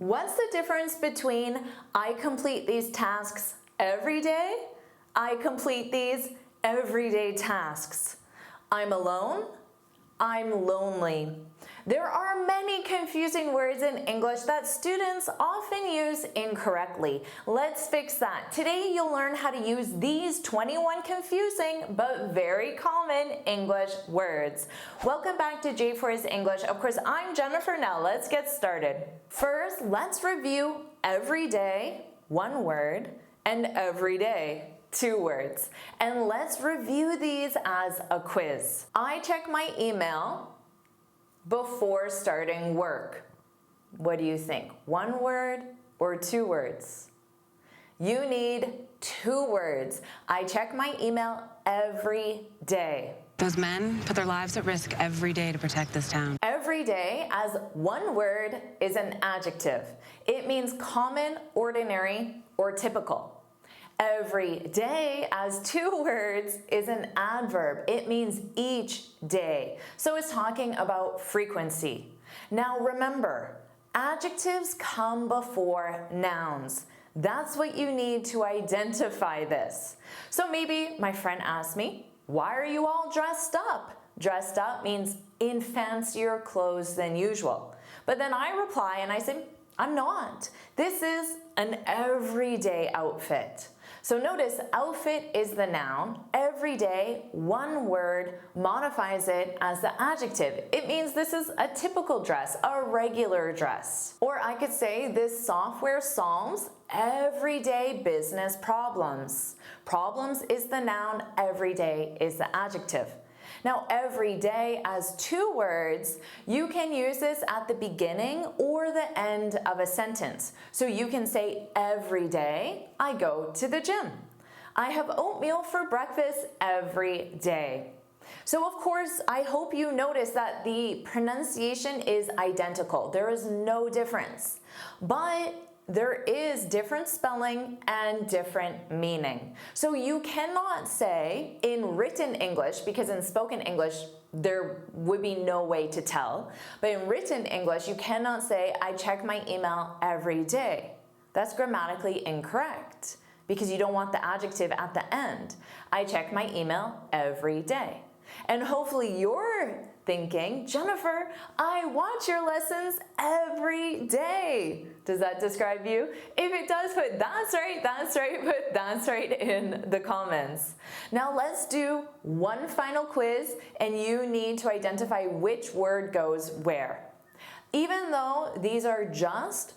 What's the difference between I complete these tasks every day? I complete these everyday tasks. I'm alone. I'm lonely. There are many confusing words in English that students often use incorrectly. Let's fix that. Today you'll learn how to use these 21 confusing but very common English words. Welcome back to JForrest English. Of course, I'm Jennifer. Now let's get started. First, let's review every day, one word, and every day, two words. And let's review these as a quiz. I check my email before starting work. What do you think? One word or two words? You need two words. I check my email every day. Those men put their lives at risk every day to protect this town. Every day as one word is an adjective. It means common, ordinary, or typical. Every day as two words is an adverb. It means each day. So it's talking about frequency. Now remember, adjectives come before nouns. That's what you need to identify this. So maybe my friend asked me, why are you all dressed up? Dressed up means in fancier clothes than usual. But then I reply and I say, I'm not. This is an everyday outfit. So notice outfit is the noun. Every day, one word modifies it as the adjective. It means this is a typical dress, a regular dress. Or I could say this software solves everyday business problems. Problems is the noun, every day is the adjective. Now, every day as two words, you can use this at the beginning or the end of a sentence. So you can say, every day I go to the gym. I have oatmeal for breakfast every day. So of course, I hope you notice that the pronunciation is identical. There is no difference. But there is different spelling and different meaning. So you cannot say in written English, because in spoken English, there would be no way to tell. But in written English, you cannot say, I check my email every day. That's grammatically incorrect because you don't want the adjective at the end. I check my email every day. And hopefully you're thinking, Jennifer, I watch your lessons every day. Does that describe you? If it does, put that's right, put that's right in the comments. Now let's do one final quiz and you need to identify which word goes where. Even though these are just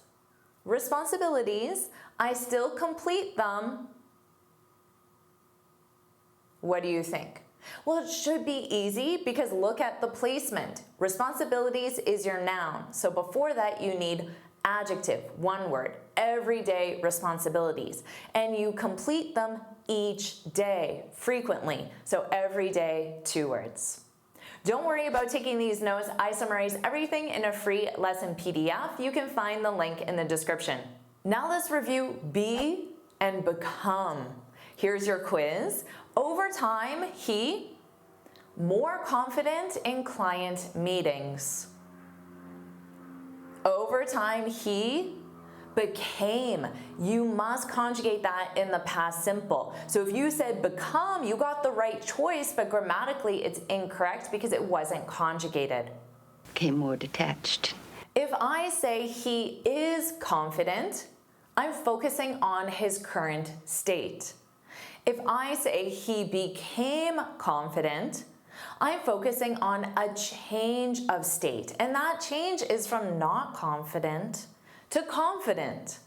responsibilities, I still complete them. What do you think? Well, it should be easy because look at the placement. Responsibilities is your noun. So before that, you need adjective, one word, everyday responsibilities. And you complete them each day, frequently. So every day, two words. Don't worry about taking these notes. I summarize everything in a free lesson PDF. You can find the link in the description. Now let's review be and become. Here's your quiz. Over time, he more confident in client meetings. Over time, he became. You must conjugate that in the past simple. So if you said become, you got the right choice, but grammatically it's incorrect because it wasn't conjugated. Became more detached. If I say he is confident, I'm focusing on his current state. If I say he became confident, I'm focusing on a change of state. And that change is from not confident to confident.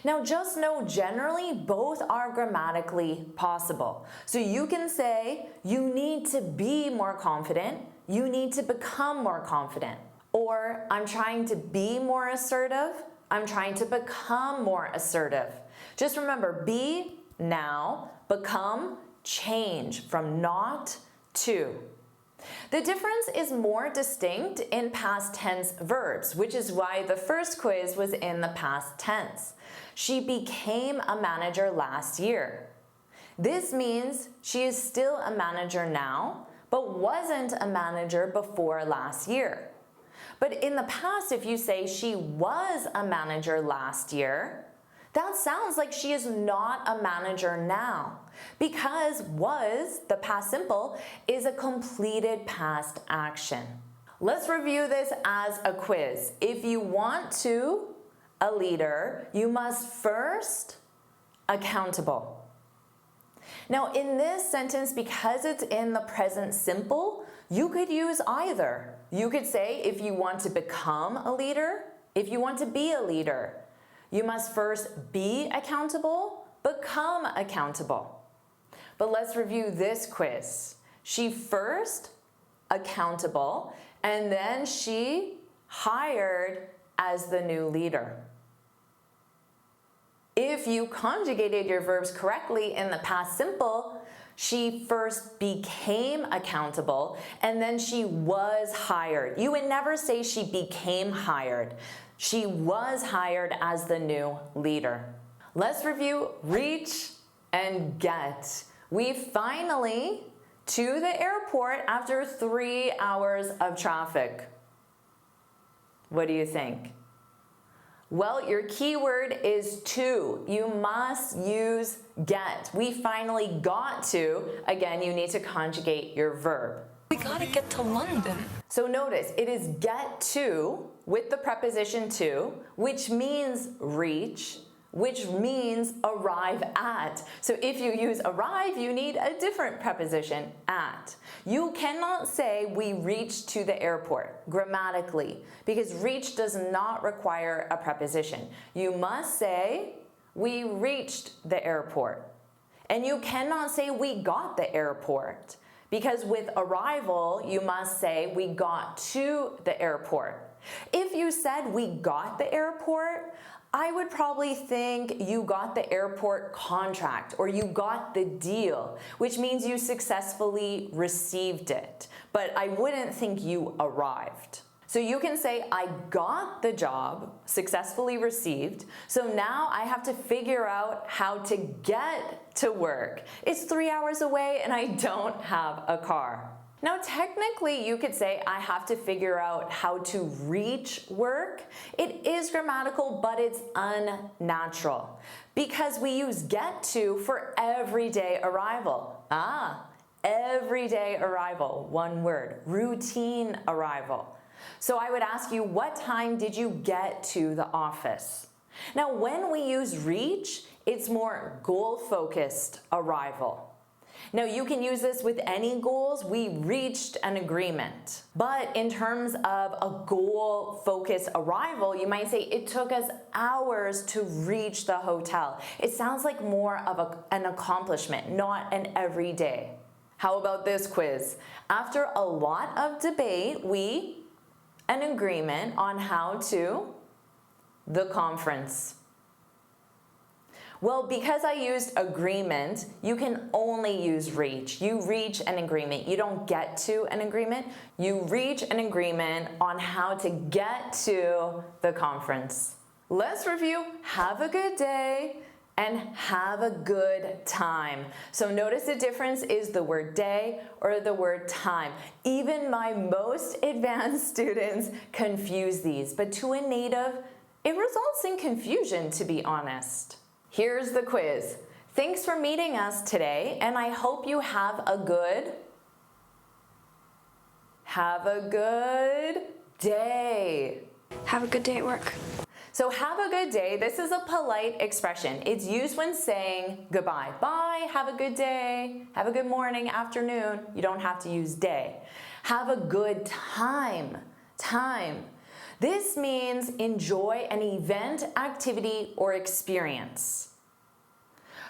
Now just know generally both are grammatically possible. So you can say you need to be more confident, you need to become more confident. Or I'm trying to be more assertive, I'm trying to become more assertive. Just remember, be now, become, change from not to. The difference is more distinct in past tense verbs, which is why the first quiz was in the past tense. She became a manager last year. This means she is still a manager now, but wasn't a manager before last year. But in the past, if you say she was a manager last year, that sounds like she is not a manager now, because was, the past simple, is a completed past action. Let's review this as a quiz. If you want to a leader, you must first accountable. Now in this sentence, because it's in the present simple, you could use either. You could say if you want to become a leader, if you want to be a leader, you must first be accountable, become accountable. But let's review this quiz. She first accountable, and then she hired as the new leader. If you conjugated your verbs correctly in the past simple, she first became accountable and then she was hired. You would never say she became hired. She was hired as the new leader. Let's review reach and get. We finally to the airport after 3 hours of traffic. What do you think? Well, your keyword is to. You must use get. We finally got to. Again, you need to conjugate your verb. We gotta get to London. So notice, it is get to with the preposition to, which means reach, which means arrive at. So if you use arrive, you need a different preposition, at. You cannot say we reached to the airport grammatically, because reach does not require a preposition. You must say we reached the airport. And you cannot say we got the airport, because with arrival, you must say we got to the airport. If you said we got the airport, I would probably think you got the airport contract or you got the deal, which means you successfully received it. But I wouldn't think you arrived. So you can say, I got the job, successfully received, so now I have to figure out how to get to work. It's 3 hours away and I don't have a car. Now technically you could say I have to figure out how to reach work. It is grammatical, but it's unnatural because we use get to for everyday arrival. Everyday arrival, one word, routine arrival. So I would ask you, what time did you get to the office? Now when we use reach, it's more goal-focused arrival. Now you can use this with any goals. We reached an agreement. But in terms of a goal-focused arrival, you might say it took us hours to reach the hotel. It sounds like more of an accomplishment, not an everyday. How about this quiz? After a lot of debate, an agreement on how to the conference. Well, because I used agreement, you can only use reach. You reach an agreement. You don't get to an agreement. You reach an agreement on how to get to the conference. Let's review have a good day and have a good time. So notice the difference is the word day or the word time. Even my most advanced students confuse these, but to a native, it results in confusion, to be honest. Here's the quiz. Thanks for meeting us today, and I hope you have a good day. Have a good day at work. So have a good day. This is a polite expression. It's used when saying goodbye. Bye, have a good day, have a good morning, afternoon. You don't have to use day. Have a good time. This means enjoy an event, activity, or experience.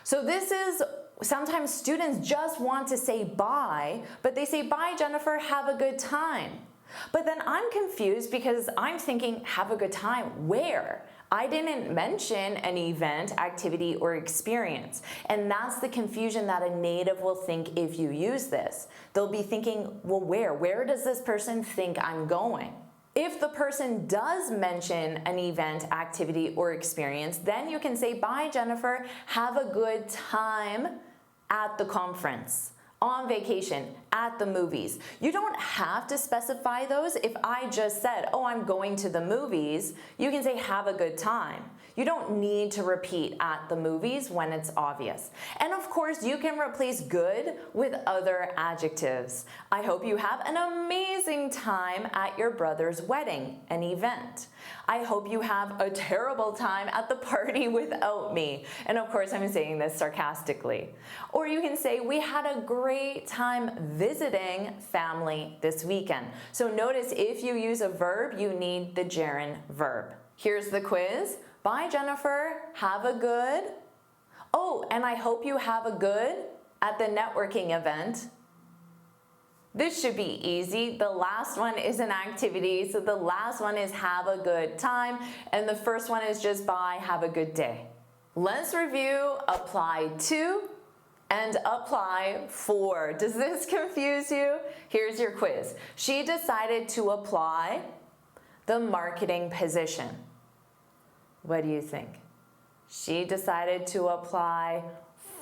So this is, sometimes students just want to say bye, but they say, bye, Jennifer, have a good time. But then I'm confused because I'm thinking, have a good time, where? I didn't mention an event, activity, or experience. And that's the confusion that a native will think if you use this. They'll be thinking, well, where? Where does this person think I'm going? If the person does mention an event, activity, or experience, then you can say, bye, Jennifer, have a good time at the conference, on vacation, at the movies. You don't have to specify those. If I just said, oh, I'm going to the movies, you can say have a good time. You don't need to repeat at the movies when it's obvious. And of course, you can replace good with other adjectives. I hope you have an amazing time at your brother's wedding, an event. I hope you have a terrible time at the party without me. And of course, I'm saying this sarcastically. Or you can say, we had a great time visiting family this weekend. So notice if you use a verb, you need the gerund verb. Here's the quiz. Bye, Jennifer. Have a good. Oh, and I hope you have a good at the networking event. This should be easy. The last one is an activity. So the last one is have a good time. And the first one is just bye, have a good day. Let's review apply to and apply for. Does this confuse you? Here's your quiz. She decided to apply the marketing position. What do you think? She decided to apply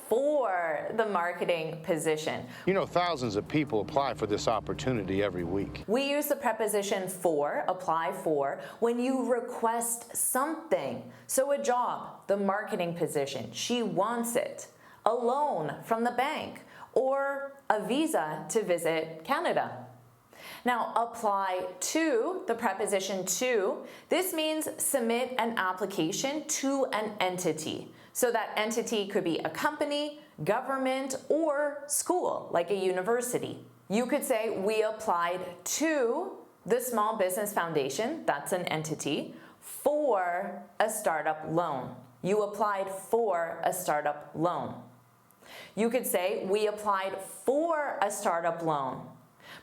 for the marketing position. You know, thousands of people apply for this opportunity every week. We use the preposition for, apply for, when you request something. So a job, the marketing position, she wants it. A loan from the bank, or a visa to visit Canada. Now, apply to, the preposition to, this means submit an application to an entity. So that entity could be a company, government, or school, like a university. You could say, we applied to the Small Business Foundation, that's an entity, for a startup loan. You applied for a startup loan. You could say, we applied for a startup loan.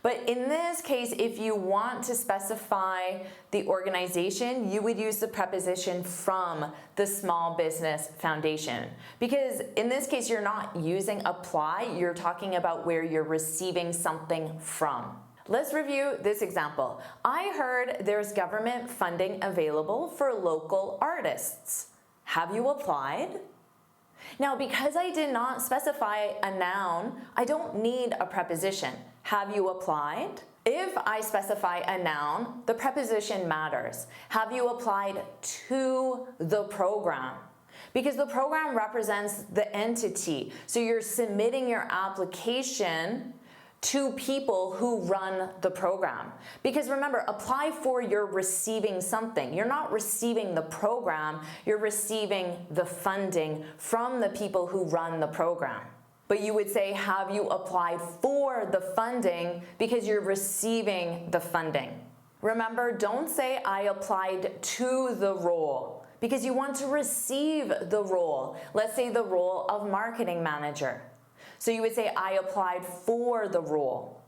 But in this case, if you want to specify the organization, you would use the preposition from the Small Business Foundation. Because in this case, you're not using apply, you're talking about where you're receiving something from. Let's review this example. I heard there's government funding available for local artists. Have you applied? Now, because I did not specify a noun, I don't need a preposition. Have you applied? If I specify a noun, the preposition matters. Have you applied to the program? Because the program represents the entity. So you're submitting your application to people who run the program. Because remember, apply for, you're receiving something. You're not receiving the program, you're receiving the funding from the people who run the program. But you would say, have you applied for the funding because you're receiving the funding. Remember, don't say I applied to the role because you want to receive the role. Let's say the role of marketing manager. So you would say, I applied for the role.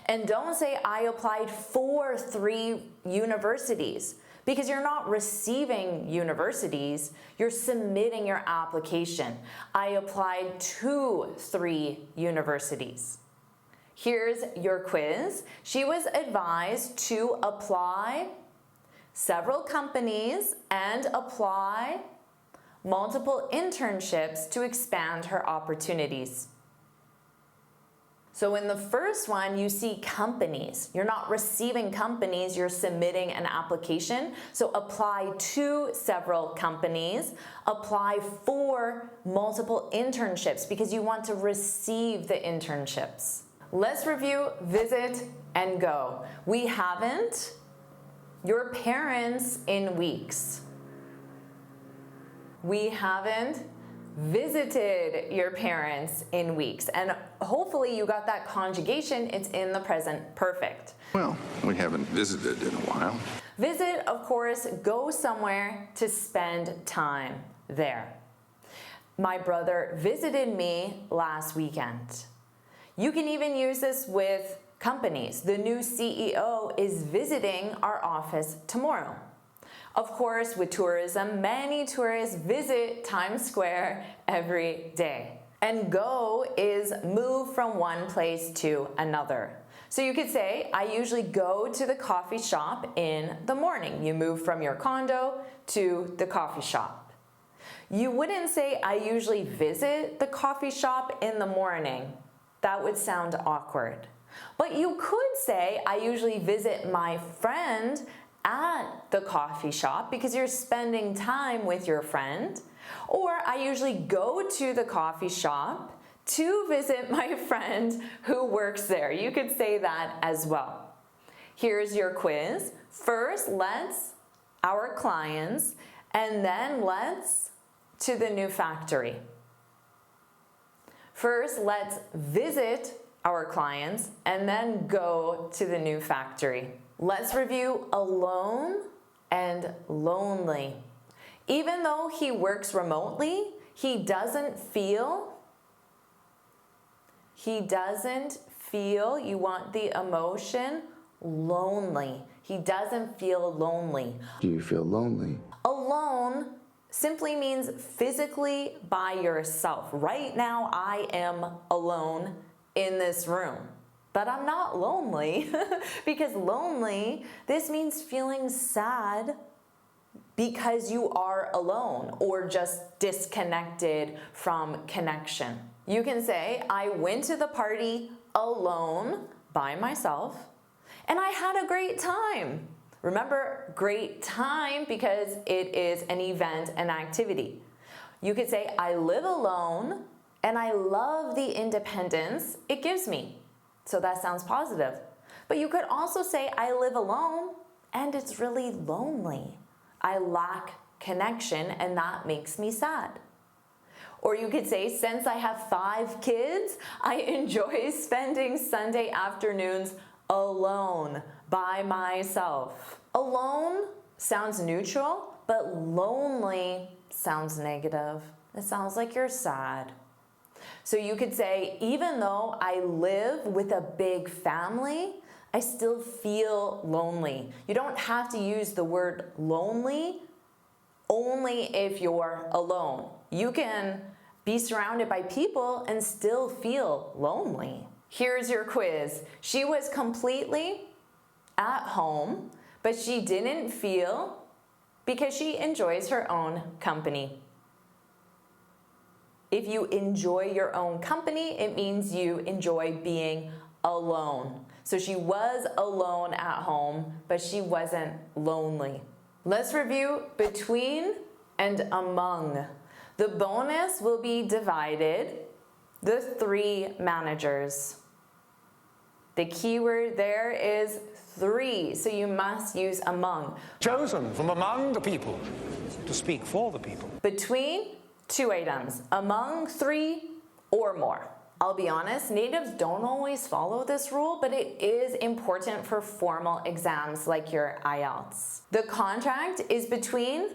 And don't say, I applied for 3 universities, because you're not receiving universities, you're submitting your application. I applied to 3 universities. Here's your quiz. She was advised to apply several companies and apply multiple internships to expand her opportunities. So in the first one, you see companies. You're not receiving companies, you're submitting an application. So apply to several companies. Apply for multiple internships because you want to receive the internships. Let's review visit and go. We haven't your parents in weeks. We haven't visited your parents in weeks. And hopefully you got that conjugation. It's in the present perfect. Well, we haven't visited in a while. Visit, of course, go somewhere to spend time there. My brother visited me last weekend. You can even use this with companies. The new CEO is visiting our office tomorrow. Of course, with tourism, many tourists visit Times Square every day. And go is move from one place to another. So you could say, I usually go to the coffee shop in the morning. You move from your condo to the coffee shop. You wouldn't say, I usually visit the coffee shop in the morning. That would sound awkward. But you could say, I usually visit my friend at the coffee shop because you're spending time with your friend. Or I usually go to the coffee shop to visit my friend who works there. You could say that as well. Here's your quiz. First, let's our clients, and then let's to the new factory. First, let's visit our clients and then go to the new factory. Let's review alone and lonely. Even though he works remotely, he doesn't feel, you want the emotion, lonely. He doesn't feel lonely. Do you feel lonely? Alone simply means physically by yourself. Right now, I am alone in this room, but I'm not lonely because lonely, this means feeling sad because you are alone or just disconnected from connection. You can say, I went to the party alone by myself and I had a great time. Remember, great time because it is an event, an activity. You could say, I live alone and I love the independence it gives me. So that sounds positive. But you could also say, I live alone and it's really lonely. I lack connection and that makes me sad. Or you could say, since I have 5 kids, I enjoy spending Sunday afternoons alone, by myself. Alone sounds neutral, but lonely sounds negative. It sounds like you're sad. So you could say, even though I live with a big family, I still feel lonely. You don't have to use the word lonely only if you're alone. You can be surrounded by people and still feel lonely. Here's your quiz. She was completely at home, but she didn't feel because she enjoys her own company. If you enjoy your own company, it means you enjoy being alone. So she was alone at home, but she wasn't lonely. Let's review between and among. The bonus will be divided, the 3 managers. The keyword there is 3, so you must use among. Chosen from among the people to speak for the people. Between, 2 items. Among, 3 or more. I'll be honest, natives don't always follow this rule, but it is important for formal exams like your IELTS. The contract is between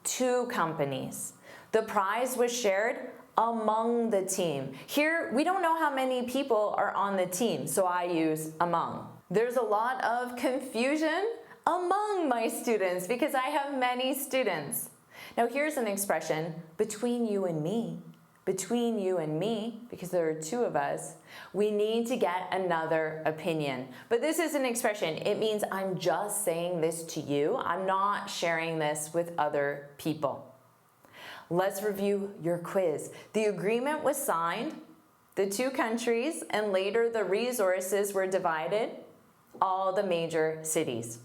2 companies. The prize was shared among the team. Here, we don't know how many people are on the team, so I use among. There's a lot of confusion among my students because I have many students. Now here's an expression, between you and me. Between you and me, because there are 2 of us, we need to get another opinion. But this is an expression. It means I'm just saying this to you. I'm not sharing this with other people. Let's review your quiz. The agreement was signed, the 2 countries, and later the resources were divided, all the major cities.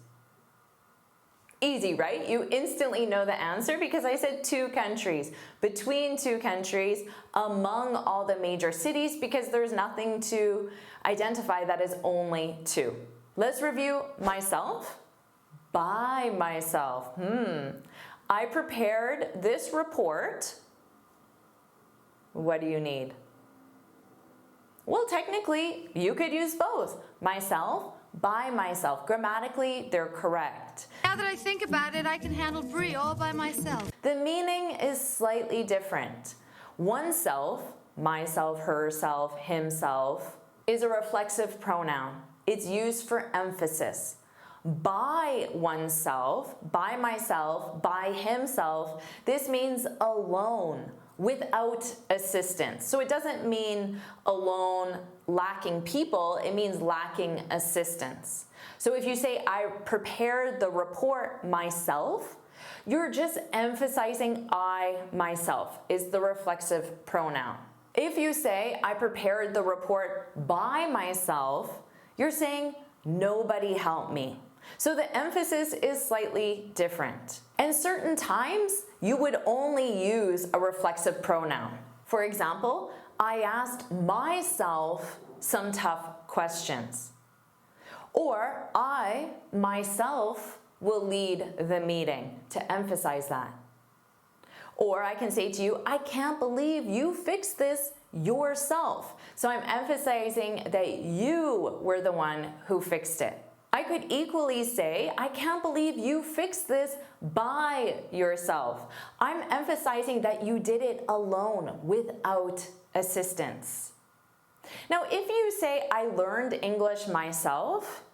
Easy, right? You instantly know the answer because I said 2 countries. Between 2 countries, among all the major cities, because there's nothing to identify that is only 2. Let's review myself. By myself. I prepared this report. What do you need? Well, technically, you could use both. Myself, by myself. Grammatically, they're correct. Now that I think about it, I can handle Brie all by myself. The meaning is slightly different. Oneself, myself, herself, himself, is a reflexive pronoun. It's used for emphasis. By oneself, by myself, by himself, this means alone, without assistance. So it doesn't mean alone, lacking people, it means lacking assistance. So if you say, I prepared the report myself, you're just emphasizing I, myself, is the reflexive pronoun. If you say, I prepared the report by myself, you're saying, nobody helped me. So the emphasis is slightly different. And certain times, you would only use a reflexive pronoun. For example, I asked myself some tough questions. Or I, myself, will lead the meeting, to emphasize that. Or I can say to you, I can't believe you fixed this yourself. So I'm emphasizing that you were the one who fixed it. I could equally say, I can't believe you fixed this by yourself. I'm emphasizing that you did it alone without assistance. Now, if you say, I learned English myself,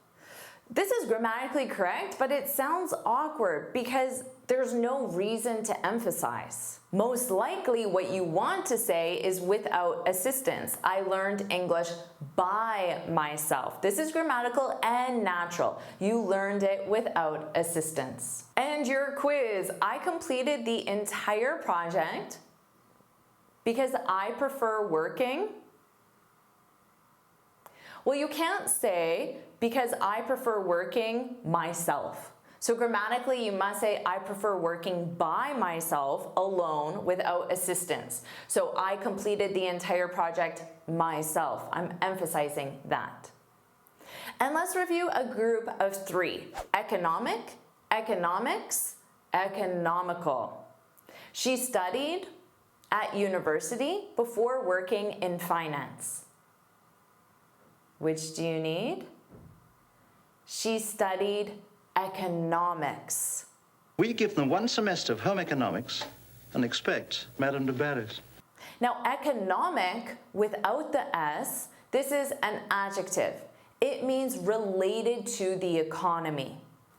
this is grammatically correct, but it sounds awkward because there's no reason to emphasize. Most likely what you want to say is without assistance. I learned English by myself. This is grammatical and natural. You learned it without assistance. And your quiz, I completed the entire project because I prefer working. Well, you can't say because I prefer working myself. So grammatically, you must say, I prefer working by myself alone without assistance. So I completed the entire project myself. I'm emphasizing that. And let's review a group of three: economic, economics, economical. She studied at university before working in finance. Which do you need? She studied economics. We give them one semester of home economics and expect Madame de Barris. Now, economic without the S, this is an adjective. It means related to the economy.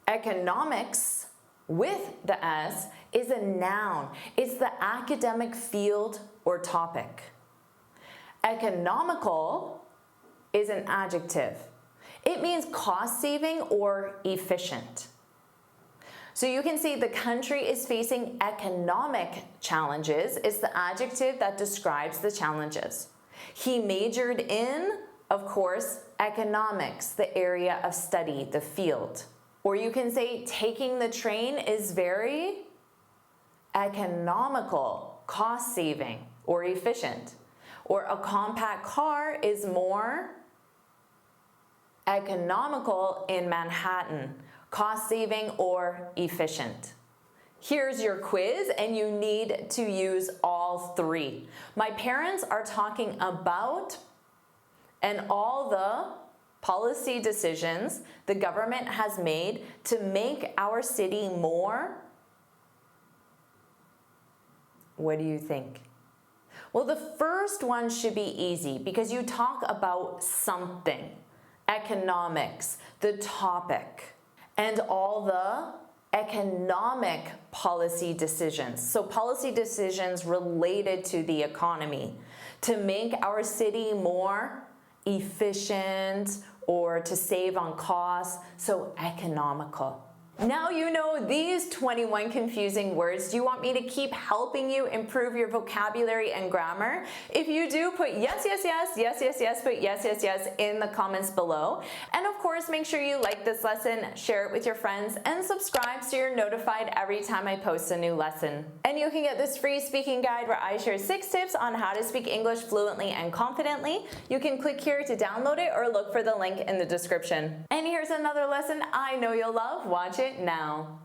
Economics with the S is a noun. It's the academic field or topic. Economical is an adjective. It means cost-saving or efficient. So you can see the country is facing economic challenges. It's the adjective that describes the challenges. He majored in, of course, economics, the area of study, the field. Or you can say taking the train is very economical, cost-saving, or efficient. Or a compact car is more economical in Manhattan, cost-saving or efficient. Here's your quiz, and you need to use all three. My parents are talking about and all the policy decisions the government has made to make our city more. What do you think? Well, the first one should be easy because you talk about something. Economics, the topic, and all the economic policy decisions. So policy decisions related to the economy to make our city more efficient or to save on costs, so economical. Now you know these 21 confusing words. Do you want me to keep helping you improve your vocabulary and grammar? If you do, put yes, yes, yes, yes, yes, yes, put yes, yes, yes in the comments below. And of course, make sure you like this lesson, share it with your friends, and subscribe so you're notified every time I post a new lesson. And you can get this free speaking guide where I share 6 tips on how to speak English fluently and confidently. You can click here to download it or look for the link in the description. And here's another lesson I know you'll love. Watch it now.